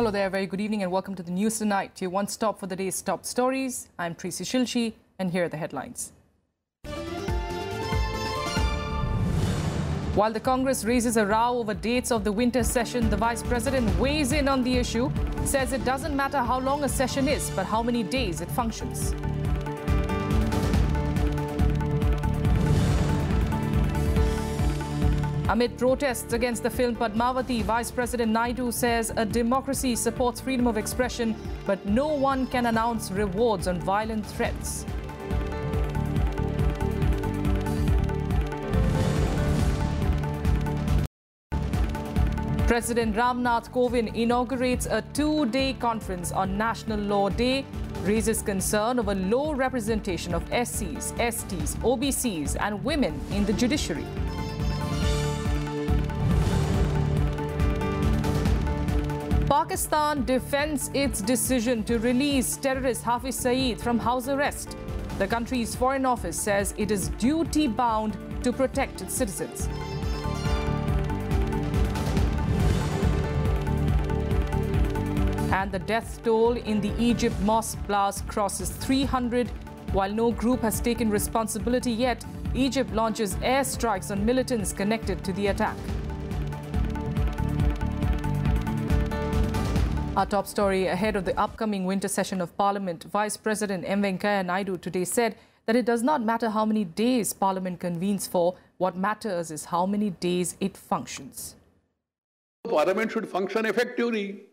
Hello there, very good evening and welcome to the news tonight. Your one stop for the day's top stories. I'm Tracy Shilchi and here are the headlines. While the Congress raises a row over dates of the winter session, the Vice President weighs in on the issue, says it doesn't matter how long a session is, but how many days it functions. Amid protests against the film Padmavati, Vice President Naidu says a democracy supports freedom of expression, but no one can announce rewards on violent threats. President Ramnath Kovind inaugurates a two-day conference on National Law Day, raises concern over low representation of SCs, STs, OBCs and women in the judiciary. Pakistan defends its decision to release terrorist Hafiz Saeed from house arrest. The country's foreign office says it is duty-bound to protect its citizens. And the death toll in the Egypt mosque blast crosses 300. While no group has taken responsibility yet, Egypt launches airstrikes on militants connected to the attack. Our top story ahead of the upcoming winter session of Parliament, Vice President M. Venkaiah Naidu today said that it does not matter how many days Parliament convenes for, what matters is how many days it functions. Parliament should function effectively.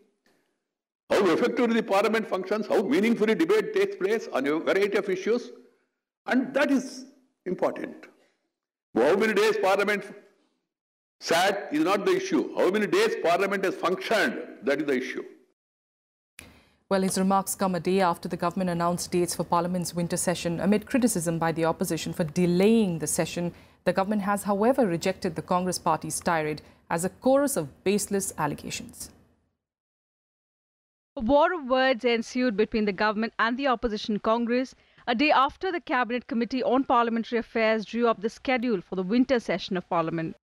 How effectively the Parliament functions, how meaningfully debate takes place on a variety of issues, and that is important. How many days Parliament sat is not the issue. How many days Parliament has functioned, that is the issue. Well, his remarks come a day after the government announced dates for Parliament's winter session amid criticism by the opposition for delaying the session. The government has, however, rejected the Congress party's tirade as a chorus of baseless allegations. A war of words ensued between the government and the opposition Congress a day after the Cabinet Committee on Parliamentary Affairs drew up the schedule for the winter session of Parliament.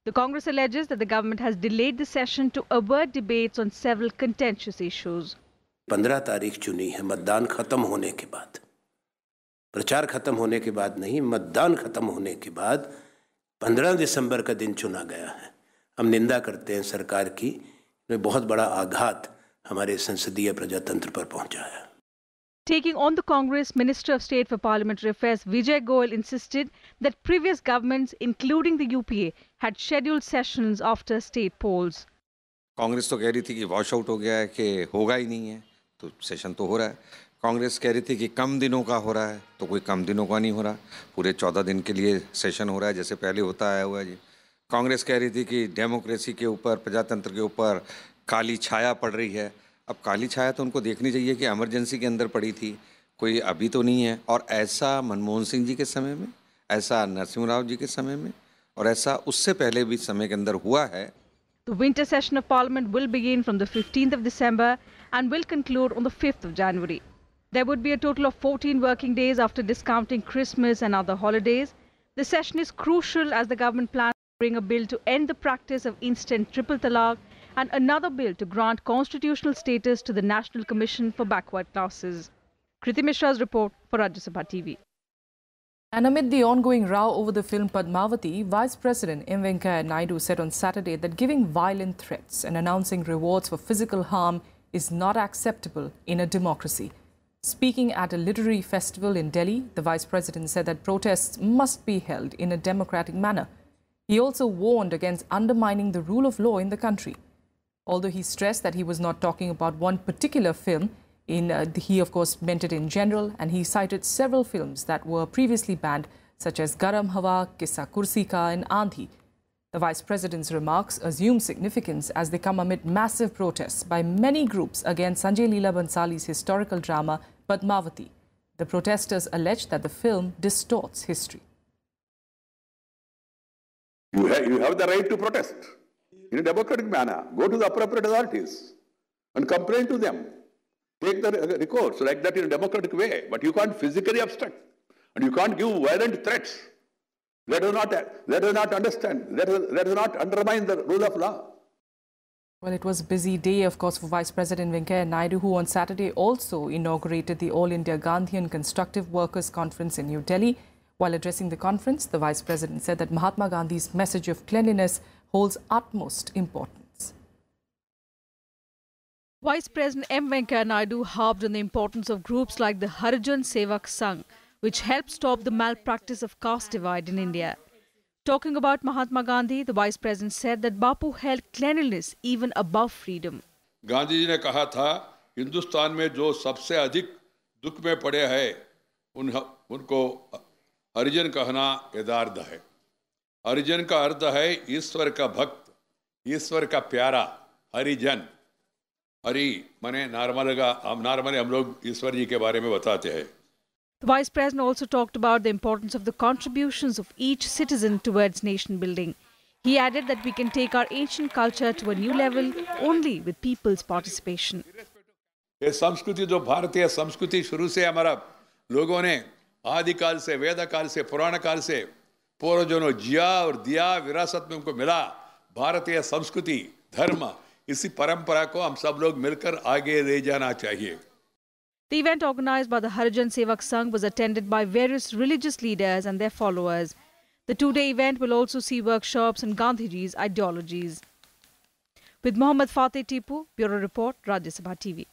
The Congress alleges that the government has delayed the session to avert debates on several contentious issues. 15 तारीख चुनी है मतदान खत्म होने के बाद, प्रचार खत्म होने के बाद नहीं, मतदान खत्म होने के बाद 15 दिसंबर का दिन चुना गया है। हम निंदा करते हैं सरकार की, बहुत बड़ा आघात हमारे संसदीय प्रजातंत्र पर पहुंचा है। Taking on the Congress, Minister of State for Parliamentary Affairs Vijay Goyal insisted that previous governments, including the UPA, had scheduled sessions after state polls. Congress तो कह रही थी कि वॉश आउट हो गया है, कि होगा ही नहीं है, तो सेशन तो हो रहा है। कांग्रेस कह रही थी कि कम दिनों का हो रहा है, तो कोई कम दिनों का नहीं हो रहा, पूरे 14 दिन के लिए सेशन हो रहा है जैसे पहले होता आया हुआ है जी। कांग्रेस कह रही थी कि डेमोक्रेसी के ऊपर, प्रजातंत्र के ऊपर काली छाया पड़ रही है। अब काली छाया तो उनको देखनी चाहिए कि इमरजेंसी के अंदर पड़ी थी, कोई अभी तो नहीं है। और ऐसा मनमोहन सिंह जी के समय में, ऐसा नरसिंह राव जी के समय में और ऐसा उससे पहले भी समय के अंदर हुआ है। The winter session of Parliament will begin from the 15th of December and will conclude on the 5th of January. There would be a total of 14 working days after discounting Christmas and other holidays. The session is crucial as the government plans to bring a bill to end the practice of instant triple talaq and another bill to grant constitutional status to the National Commission for Backward Classes. Kriti Mishra's report for Rajya Sabha TV. And amid the ongoing row over the film Padmavati, Vice President M. Venkaiah Naidu said on Saturday that giving violent threats and announcing rewards for physical harm is not acceptable in a democracy. Speaking at a literary festival in Delhi, the Vice President said that protests must be held in a democratic manner. He also warned against undermining the rule of law in the country. Although he stressed that he was not talking about one particular film, he of course meant it in general, and he cited several films that were previously banned, such as Garam Hawa, Kissa Kursi Ka and Andhi. The Vice President's remarks assume significance as they come amid massive protests by many groups against Sanjay Leela Bhansali's historical drama Padmavati. The protesters allege that the film distorts history. You have the right to protest in a democratic manner. Go to the appropriate authorities and complain to them. Take the recourse like that in a democratic way, but you can't physically obstruct and you can't give violent threats. That does not understand, that does not undermine the rule of law. Well, it was a busy day, of course, for Vice President Venkaiah Naidu, who on Saturday also inaugurated the All India Gandhian Constructive Workers Conference in New Delhi. While addressing the conference, the Vice President said that Mahatma Gandhi's message of cleanliness holds utmost importance. Vice President M. Venkaiah Naidu harped on the importance of groups like the Harijan Sevak Sangh, which help stop the malpractice of caste divide in India. Talking about Mahatma Gandhi, the Vice President said that Bapu held cleanliness even above freedom. Gandhi ji ने कहा था, हिंदुस्तान में जो सबसे अधिक दुख में पड़े हैं, उनको हरिजन कहना यथार्थ है। हरिजन का अर्थ है ईश्वर का भक्त, ईश्वर का प्यारा, हरिजन। हरि माने नॉर्मली हम लोग ईश्वर जी के बारे में बताते हैं। The Vice President also talked about the importance of the contributions of each citizen towards nation building. He added that we can take our ancient culture to a new level only with people's participation. ये संस्कृति जो भारतीय संस्कृति शुरू से हमारा लोगों ने आदिकाल से, वेद काल से, पुराण काल से पूर्वजों जिया और दिया, विरासत में उनको मिला। भारतीय संस्कृति, धर्म, इसी परंपरा को हम सब लोग मिलकर आगे ले जाना चाहिए। The event organized by the Harijan Sevak Sangh was attended by various religious leaders and their followers. The two-day event will also see workshops on Gandhiji's ideologies. With Mohammad Fateh Tipu, Bureau Report, Rajya Sabha TV.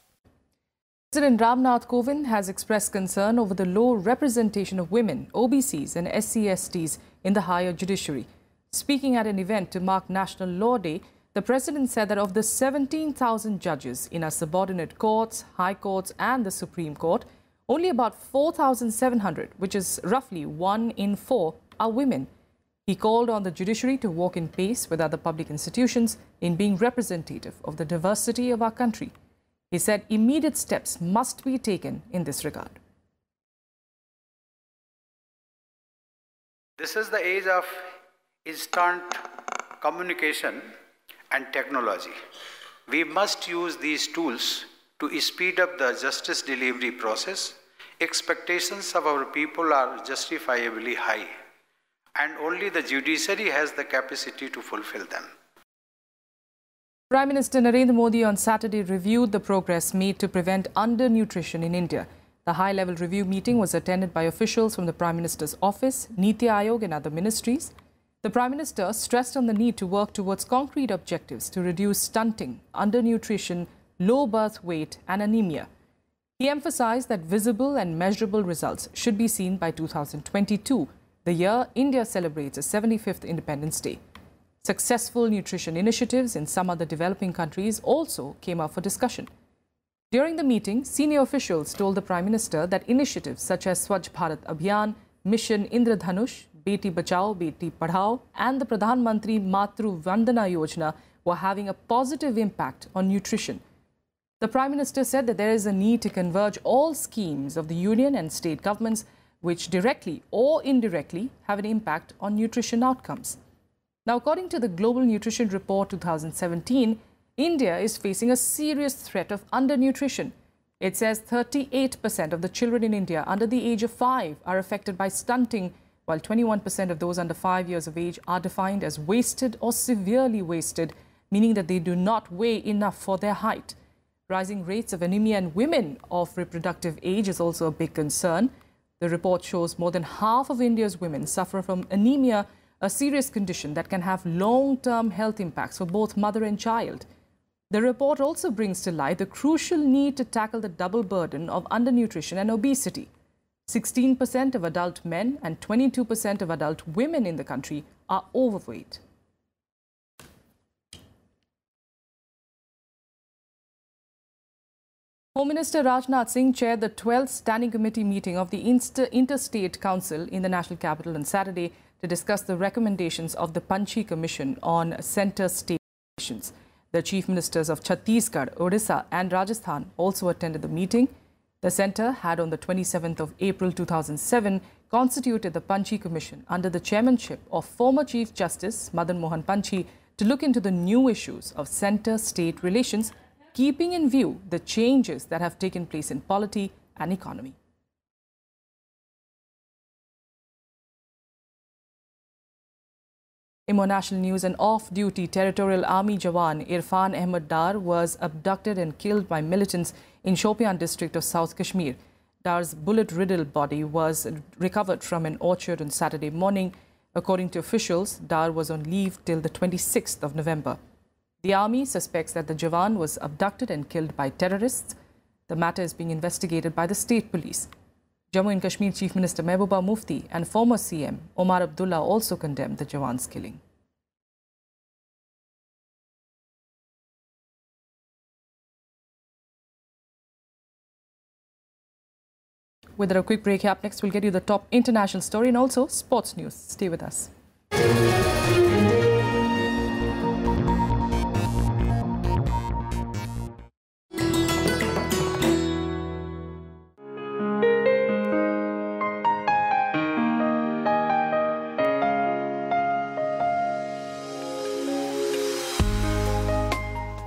President Ramnath Kovind has expressed concern over the low representation of women, OBCs and SC/STs in the higher judiciary. Speaking at an event to mark National Law Day, the President said that of the 17,000 judges in our subordinate courts, high courts and the Supreme Court, only about 4,700, which is roughly 1 in 4, are women. He called on the judiciary to walk in pace with other public institutions in being representative of the diversity of our country. He said immediate steps must be taken in this regard. This is the age of instant communication and technology. We must use these tools to speed up the justice delivery process. Expectations of our people are justifiably high, and only the judiciary has the capacity to fulfill them. Prime Minister Narendra Modi on Saturday reviewed the progress made to prevent undernutrition in India. The high-level review meeting was attended by officials from the Prime Minister's office, Niti Aayog and other ministries. The Prime Minister stressed on the need to work towards concrete objectives to reduce stunting, undernutrition, low birth weight and anemia. He emphasized that visible and measurable results should be seen by 2022, the year India celebrates its 75th Independence Day. Successful nutrition initiatives in some other developing countries also came up for discussion. During the meeting, senior officials told the Prime Minister that initiatives such as Swachh Bharat Abhiyan, Mission Indradhanush, Beti Bachao, Beti Padhao and the Pradhan Mantri Matru Vandana Yojana were having a positive impact on nutrition. The Prime Minister said that there is a need to converge all schemes of the union and state governments which directly or indirectly have an impact on nutrition outcomes. Now, according to the Global Nutrition Report 2017, India is facing a serious threat of undernutrition. It says 38% of the children in India under the age of 5 are affected by stunting, while 21% of those under 5 years of age are defined as wasted or severely wasted, meaning that they do not weigh enough for their height. Rising rates of anemia in women of reproductive age is also a big concern. The report shows more than half of India's women suffer from anemia, a serious condition that can have long-term health impacts for both mother and child. The report also brings to light the crucial need to tackle the double burden of undernutrition and obesity. 16% of adult men and 22% of adult women in the country are overweight. Home Minister Rajnath Singh chaired the 12th Standing Committee meeting of the Interstate Council in the National Capital on Saturday to discuss the recommendations of the Panchi Commission on Centre-State relations. The Chief Ministers of Chhattisgarh, Odisha and Rajasthan also attended the meeting. The centre had on the 27th of April 2007 constituted the Panchi Commission under the chairmanship of former Chief Justice Madan Mohan Panchi to look into the new issues of centre-state relations, keeping in view the changes that have taken place in polity and economy. In more national news, an off-duty Territorial Army Jawan, Irfan Ahmadar, was abducted and killed by militants in Shopian district of South Kashmir. Dar's bullet-riddled body was recovered from an orchard on Saturday morning. According to officials, Dar was on leave till the 26th of November. The army suspects that the Jawan was abducted and killed by terrorists. The matter is being investigated by the state police. Jammu and Kashmir Chief Minister Mehbooba Mufti and former CM Omar Abdullah also condemned the Jawan's killing. With a quick break here, up next we'll get you the top international story and also sports news. Stay with us.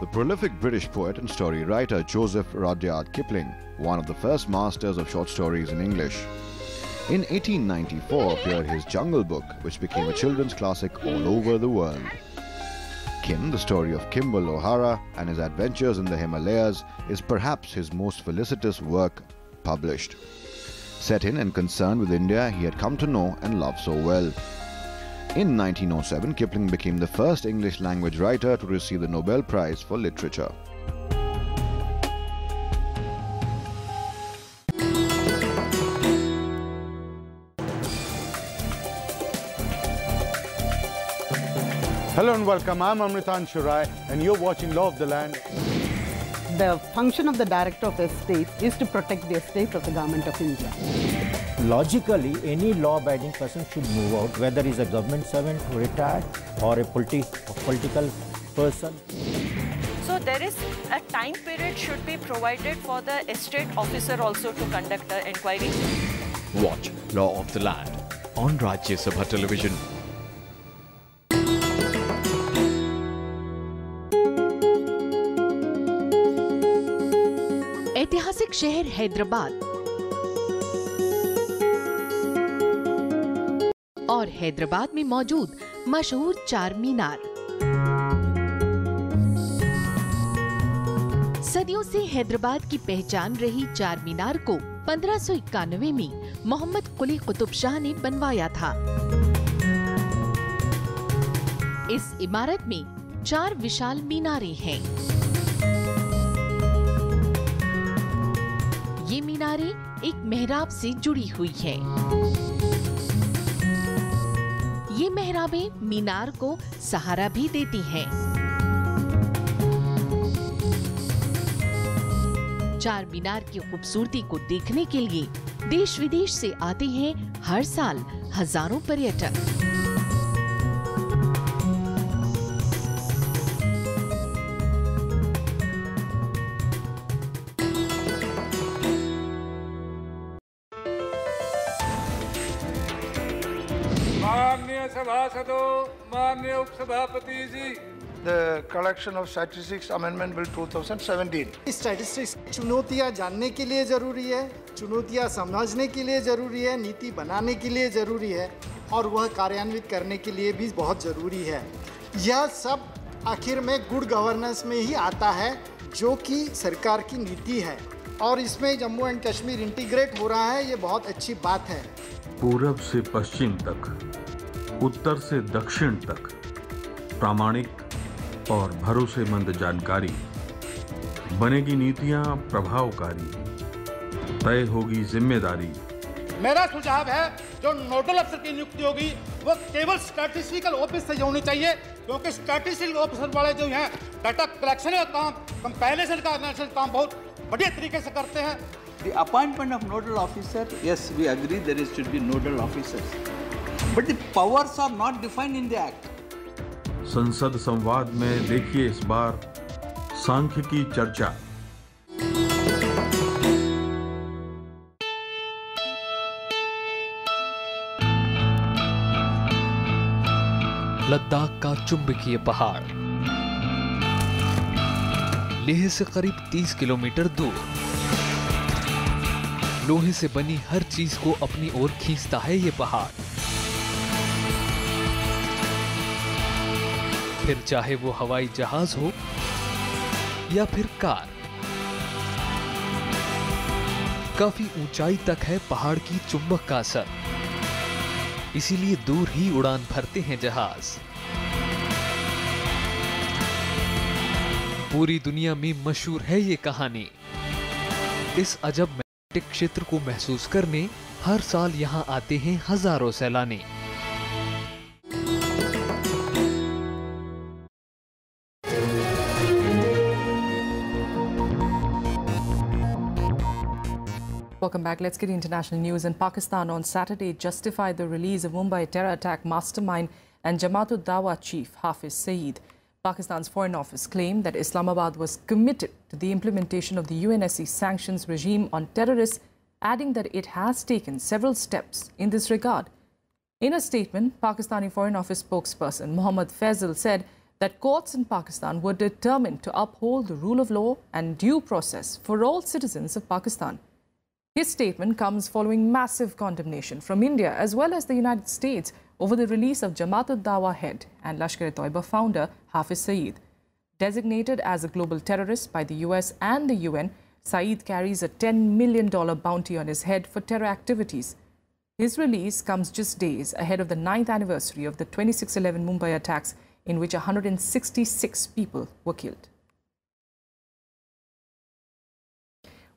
The prolific British poet and story writer Joseph Rudyard Kipling, one of the first masters of short stories in English. In 1894 appeared his Jungle Book, which became a children's classic all over the world. Kim, the story of Kimball O'Hara and his adventures in the Himalayas, is perhaps his most felicitous work published. Set in and concerned with India he had come to know and love so well. In 1907, Kipling became the first English-language writer to receive the Nobel Prize for Literature. Hello and welcome. I'm Amritan Shurai and you're watching Law of the Land. The function of the Director of Estate is to protect the estate of the Government of India. Logically, any law-abiding person should move out, whether he's a government servant, retired, or a political person. So there is a time period should be provided for the estate officer also to conduct an inquiry. Watch Law of the Land on Rajya Sabha television. ऐतिहासिक शहर हैदराबाद और हैदराबाद में मौजूद मशहूर चार मीनार। सदियों से हैदराबाद की पहचान रही चार मीनार को 1591 में मोहम्मद कुली कुतुब शाह ने बनवाया था। इस इमारत में 4 विशाल मीनारें हैं। ये मीनारें एक मेहराब से जुड़ी हुई हैं। ये मेहराबें मीनार को सहारा भी देती हैं। चार मीनार की खूबसूरती को देखने के लिए देश विदेश से आते हैं हर साल हजारों पर्यटक। The collection of statistics amendment bill 2017. Statistics चुनौतियां जानने के लिए जरूरी है, चुनौतियां समझने के लिए जरूरी है, नीति बनाने के लिए जरूरी है और वह कार्यान्वित करने के लिए भी बहुत जरूरी है। यह सब आखिर में गुड गवर्नेंस में ही आता है, जो कि सरकार की नीति है और इसमें जम्मू एंड कश्मीर इंटीग्रेट हो रहा है। ये बहुत अच्छी बात है। पूरब से पश्चिम तक, उत्तर से दक्षिण तक प्रामाणिक और भरोसेमंद जानकारी, बनेगी नीतियां प्रभावकारी, तय होगी जिम्मेदारी। मेरा सुझाव है जो नोडल अफसर की नियुक्ति होगी वो केवल स्टैटिस्टिकल ऑफिस से होनी चाहिए, क्योंकि स्टैटिस्टिकल ऑफिसर वाले जो हैं डाटा कलेक्शन का काम, कंपैरिजन का एनालिसिस काम बहुत बढ़िया तरीके से करते हैं। The appointment of nodal officer, yes, we agree there should be nodal officers, but the powers are not defined in the act. संसद संवाद में देखिए इस बार सांख्य की चर्चा। लद्दाख का चुंबकीय पहाड़, लेह से करीब 30 किलोमीटर दूर, लोहे से बनी हर चीज को अपनी ओर खींचता है ये पहाड़। फिर चाहे वो हवाई जहाज हो या फिर कार। काफी ऊंचाई तक है पहाड़ की चुंबक का असर, इसीलिए दूर ही उड़ान भरते हैं जहाज। पूरी दुनिया में मशहूर है ये कहानी। इस अजब मैग्नेटिक क्षेत्र को महसूस करने हर साल यहाँ आते हैं हजारों सैलानी। Welcome back. Let's get international news. In Pakistan on Saturday justified the release of Mumbai terror attack mastermind and Jamaat-ud-Dawa chief Hafiz Saeed. Pakistan's Foreign Office claimed that Islamabad was committed to the implementation of the UNSC sanctions regime on terrorists, adding that it has taken several steps in this regard. In a statement, Pakistani Foreign Office spokesperson Mohammad Faisal said that courts in Pakistan were determined to uphold the rule of law and due process for all citizens of Pakistan. His statement comes following massive condemnation from India as well as the United States over the release of Jamaat-ud-Dawa head and Lashkar-e-Toiba founder Hafiz Saeed. Designated as a global terrorist by the US and the UN, Saeed carries a $10 million bounty on his head for terror activities. His release comes just days ahead of the 9th anniversary of the 26/11 Mumbai attacks, in which 166 people were killed.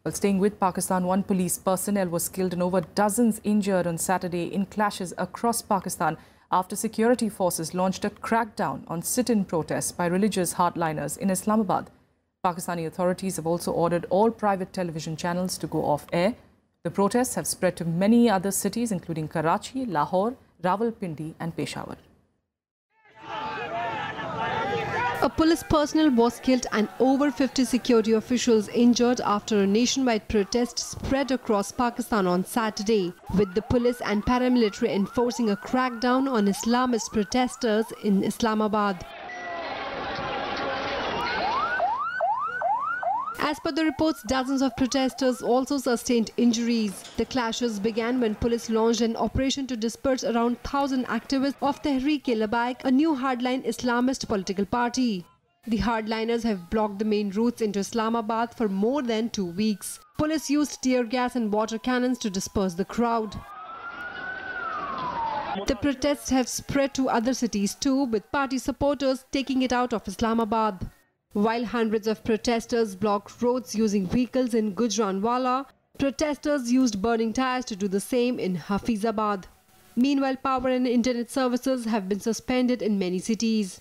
Well, staying with Pakistan, one police personnel was killed and over dozens injured on Saturday in clashes across Pakistan after security forces launched a crackdown on sit-in protests by religious hardliners in Islamabad. Pakistani authorities have also ordered all private television channels to go off air. The protests have spread to many other cities, including Karachi, Lahore, Rawalpindi and Peshawar. A police personnel was killed and over 50 security officials injured after a nationwide protest spread across Pakistan on Saturday, with the police and paramilitary enforcing a crackdown on Islamist protesters in Islamabad. As per the reports, dozens of protesters also sustained injuries. The clashes began when police launched an operation to disperse around 1,000 activists of Tehreek-e-Labbaik, a new hardline Islamist political party. The hardliners have blocked the main routes into Islamabad for more than 2 weeks. Police used tear gas and water cannons to disperse the crowd. The protests have spread to other cities too, with party supporters taking it out of Islamabad. While hundreds of protesters blocked roads using vehicles in Gujranwala, protesters used burning tires to do the same in Hafizabad. Meanwhile, power and internet services have been suspended in many cities.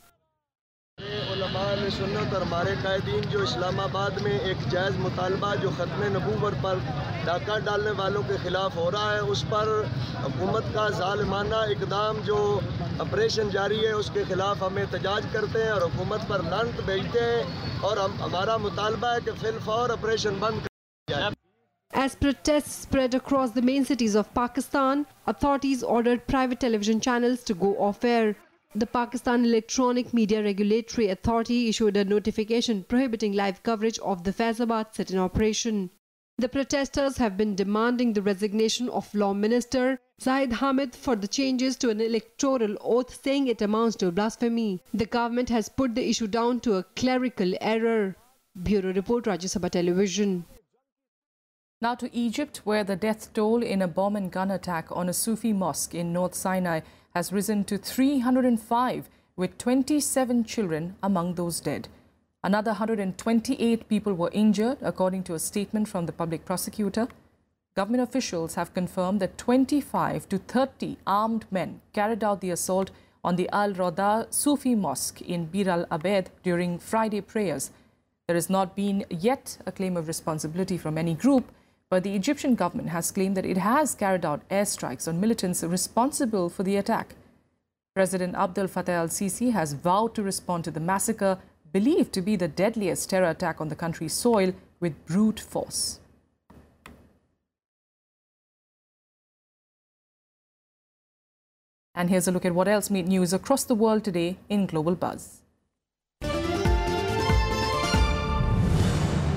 सुन्नत और हमारे कायदीन जो इस्लामाबाद में एक जायज़ मुतालबा जो ख़त्म नबूवत पर डाका डालने वालों के ख़िलाफ़ हो रहा है, उस पर हुकूमत का ज़ालिमाना इक़दाम जो ऑपरेशन जारी है उसके ख़िलाफ़ हम एहतजाज करते हैं और हुकूमत पर लानत भेजते हैं और हमारा मुतालबा है कि फिलफौर ऑपरेशन बंद किया जाए। As protests spread across the main cities of Pakistan, authorities ordered private television channels to go off air. The Pakistan Electronic Media Regulatory Authority issued a notification prohibiting live coverage of the Faizabad sit-in operation. The protesters have been demanding the resignation of Law Minister Zahid Hamid for the changes to an electoral oath, saying it amounts to blasphemy. The government has put the issue down to a clerical error. Bureau Report, Rajya Sabha Television. Now to Egypt, where the death toll in a bomb and gun attack on a Sufi mosque in North Sinai has risen to 305, with 27 children among those dead. Another 128 people were injured, according to a statement from the public prosecutor. Government officials have confirmed that 25 to 30 armed men carried out the assault on the Al-Rada Sufi mosque in Bir al-Abed during Friday prayers. There has not been yet a claim of responsibility from any group, but the Egyptian government has claimed that it has carried out airstrikes on militants responsible for the attack. President Abdel Fattah al-Sisi has vowed to respond to the massacre, believed to be the deadliest terror attack on the country's soil, with brute force. And here's a look at what else made news across the world today in Global Buzz.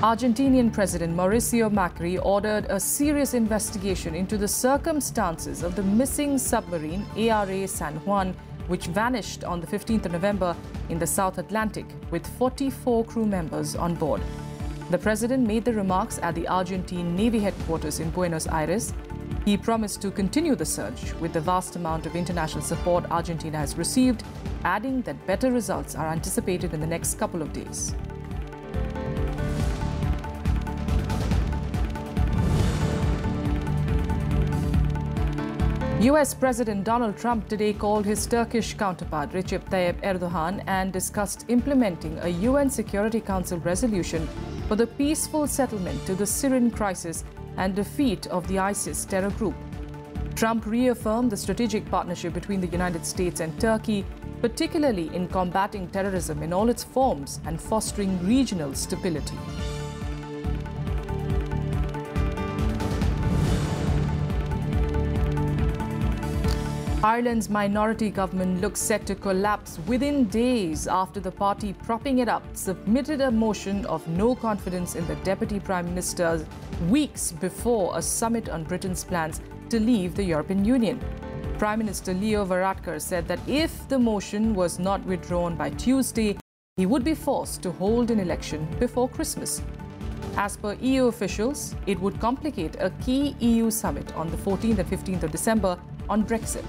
Argentinian President Mauricio Macri ordered a serious investigation into the circumstances of the missing submarine ARA San Juan, which vanished on the 15th of November in the South Atlantic with 44 crew members on board. The president made the remarks at the Argentine Navy headquarters in Buenos Aires. He promised to continue the search with the vast amount of international support Argentina has received, adding that better results are anticipated in the next couple of days. US President Donald Trump today called his Turkish counterpart Recep Tayyip Erdogan and discussed implementing a UN Security Council resolution for the peaceful settlement to the Syrian crisis and defeat of the ISIS terror group. Trump reaffirmed the strategic partnership between the United States and Turkey, particularly in combating terrorism in all its forms and fostering regional stability. Ireland's minority government looks set to collapse within days after the party propping it up submitted a motion of no confidence in the Deputy Prime Minister weeks before a summit on Britain's plans to leave the European Union. Prime Minister Leo Varadkar said that if the motion was not withdrawn by Tuesday, he would be forced to hold an election before Christmas. As per EU officials, it would complicate a key EU summit on the 14th and 15th of December on Brexit.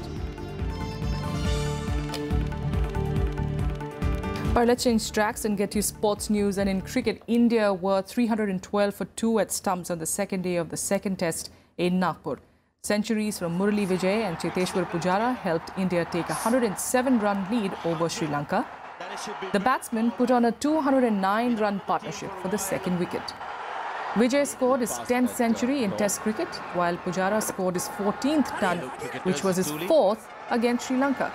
All right, let's change tracks and get you sports news. And in cricket, India were 312 for 2 at stumps on the second day of the second test in Nagpur. Centuries from Murali Vijay and Cheteshwar Pujara helped India take a 107-run lead over Sri Lanka. The batsman put on a 209-run partnership for the second wicket. Vijay scored his 10th century in Test cricket, while Pujara scored his 14th ton, which was his 4th against Sri Lanka.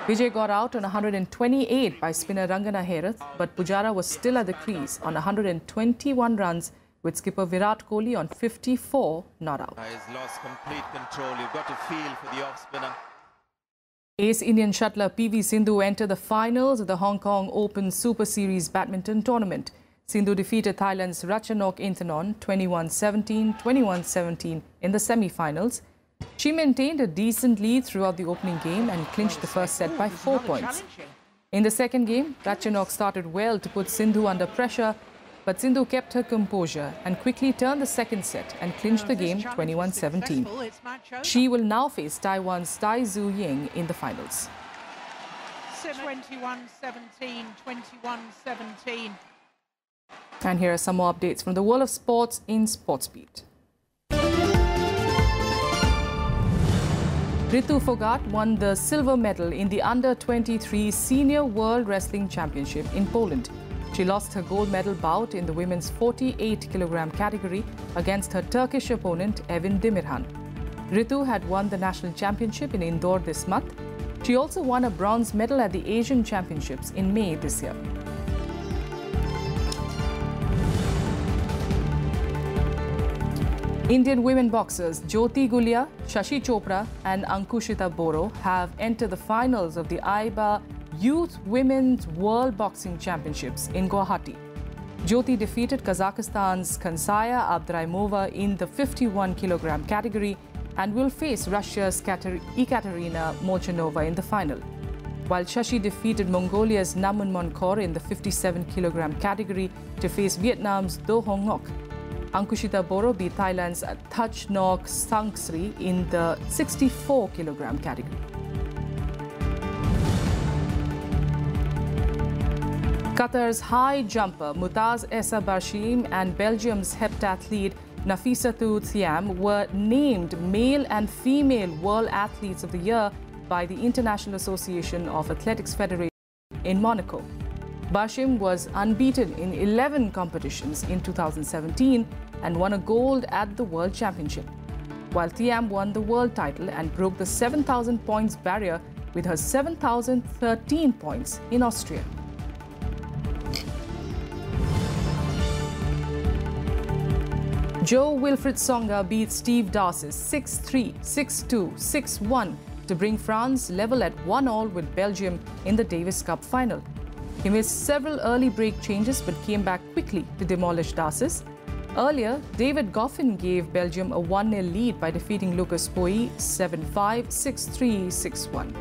Vijay got out on 128 by spinner Rangana Herath, but Pujara was still at the crease on 121 runs, with skipper Virat Kohli on 54 not out. He's lost complete control. You've got to feel for the off-spinner. Ace Indian shuttler PV Sindhu entered the finals of the Hong Kong Open Super Series badminton tournament. Sindhu defeated Thailand's Ratchanok Inthorn 21-17, 21-17 in the semi-finals. She maintained a decent lead throughout the opening game and clinched the first set by 4 points. In the second game, Ratchanok started well to put Sindhu under pressure, but Sindhu kept her composure and quickly turned the second set and clinched the game 21-17. She will now face Taiwan's Tai Tzu Ying in the finals. 21-17, 21-17. And here are some more updates from the world of sports in SportsBeat. Ritu Phogat won the silver medal in the Under-23 Senior World Wrestling Championship in Poland. She lost her gold medal bout in the women's 48-kilogram category against her Turkish opponent Evin Demirhan. Ritu had won the national championship in Indore this month. She also won a bronze medal at the Asian Championships in May this year. Indian women boxers Jyoti Gulia, Shashi Chopra and Ankushita Boro have entered the finals of the AIBA Youth Women's World Boxing Championships in Guwahati. Jyoti defeated Kazakhstan's Kansaya Abdraimova in the 51-kilogram category and will face Russia's Ekaterina Molchanova in the final, while Shashi defeated Mongolia's Namun Monkor in the 57-kilogram category to face Vietnam's Do Hong Ngoc. Ankushita Boro beat Thailand's Thach Nok Sangsri in the 64-kilogram category. Qatar's high jumper Mutaz Essa Barshim and Belgium's heptathlete Nafissatou Thiam were named Male and Female World Athletes of the Year by the International Association of Athletics Federation in Monaco. Barshim was unbeaten in 11 competitions in 2017 and won a gold at the World Championship, while Thiam won the world title and broke the 7,000 points barrier with her 7,013 points in Austria. Joe Wilfried Tsonga beat Steve Darcis 6-3, 6-2, 6-1 to bring France level at 1-1 with Belgium in the Davis Cup final. He missed several early break changes but came back quickly to demolish Darcis. Earlier, David Goffin gave Belgium a 1-0 lead by defeating Lucas Pouille 7-5, 6-3, 6-1.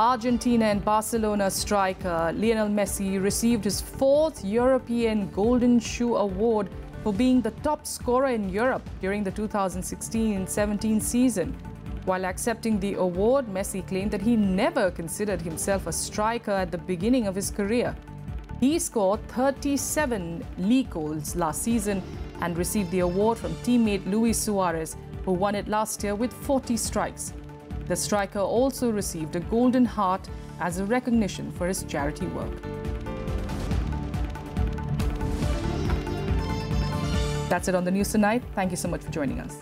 Argentina and Barcelona striker Lionel Messi received his 4th European Golden Shoe Award for being the top scorer in Europe during the 2016-17 season. While accepting the award, Messi claimed that he never considered himself a striker at the beginning of his career. He scored 37 league goals last season and received the award from teammate Luis Suarez, who won it last year with 40 strikes. The striker also received a Golden Heart as a recognition for his charity work. That's it on the news tonight. Thank you so much for joining us.